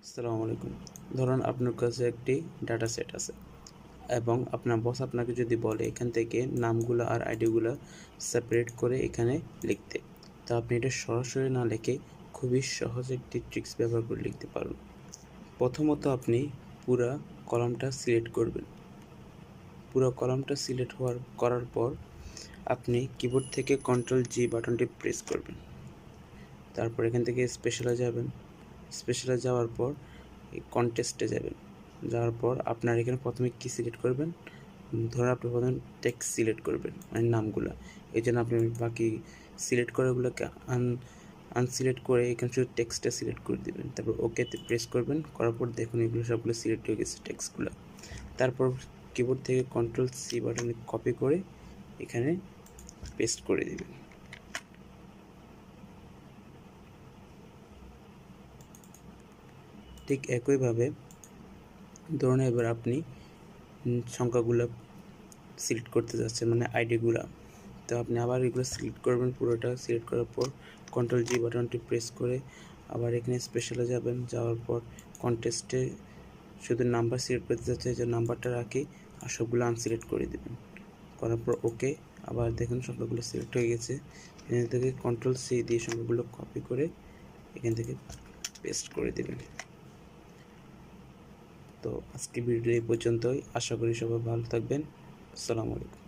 আসসালামু আলাইকুম। ধরুন আপনার কাছে একটি ডাটা সেট আছে এবং আপনার বস আপনাকে যদি বলে এখান থেকে নামগুলো আর আইডিগুলো সেপারেট করে এখানে লিখতে, তো আপনি এটা সরাসরি না লিখে খুবই সহজ একটি ট্রিক্স ব্যবহার করে লিখতে পারুন। প্রথমত আপনি পুরা কলামটা সিলেক্ট করবেন। পুরো কলামটা সিলেক্ট করার পর আপনি কিবোর্ড থেকে Ctrl+G বাটনটি প্রেস করবেন। তারপর এখান থেকে স্পেশালে যাবেন। স্পেশালে যাওয়ার পর এই কন্টেস্টে যাওয়ার পর আপনার এখানে প্রথমে কি সিলেক্ট করবেন, ধরুন আপনি প্রথমে টেক্সট সিলেক্ট করবেন মানে নামগুলো। এই জন্য আপনি বাকি সিলেক্ট করে ওগুলোকে আনসিলেক্ট করে এখানে শুধু টেক্সটটা সিলেক্ট করে দেবেন। তারপর ওকেতে প্রেস করবেন, করার পর দেখুন এগুলো সবগুলো সিলেক্ট হয়ে গেছে টেক্সটগুলো। তারপর কিবোর্ড থেকে Ctrl+C বাটনে কপি করে এখানে পেস্ট করে দেবেন। ঠিক একইভাবে ধরুন এবার আপনি সংখ্যাগুলো সিলেক্ট করতে যাচ্ছেন মানে আইডিগুলো, তো আপনি আবার এগুলো সিলেক্ট করবেন। পুরোটা সিলেক্ট করার পর Ctrl+G বাটনটি প্রেস করে আবার এখানে স্পেশালে যাবেন। যাওয়ার পর কন্টেস্টে শুধু নাম্বার সিলেক্ট করতে যাচ্ছে, যে নাম্বারটা রাখি আর সবগুলো আনসিলেক্ট করে দেবেন। করার পর ওকে, আবার দেখুন সংখ্যাগুলো সিলেক্ট হয়ে গেছে। এখান থেকে Ctrl+C দিয়ে সংখ্যাগুলো কপি করে এখান থেকে পেস্ট করে দেবেন। তো আজকে ভিডিও এই পর্যন্তই। আশা করি সবাই ভালো থাকবেন। আসসালামু আলাইকুম।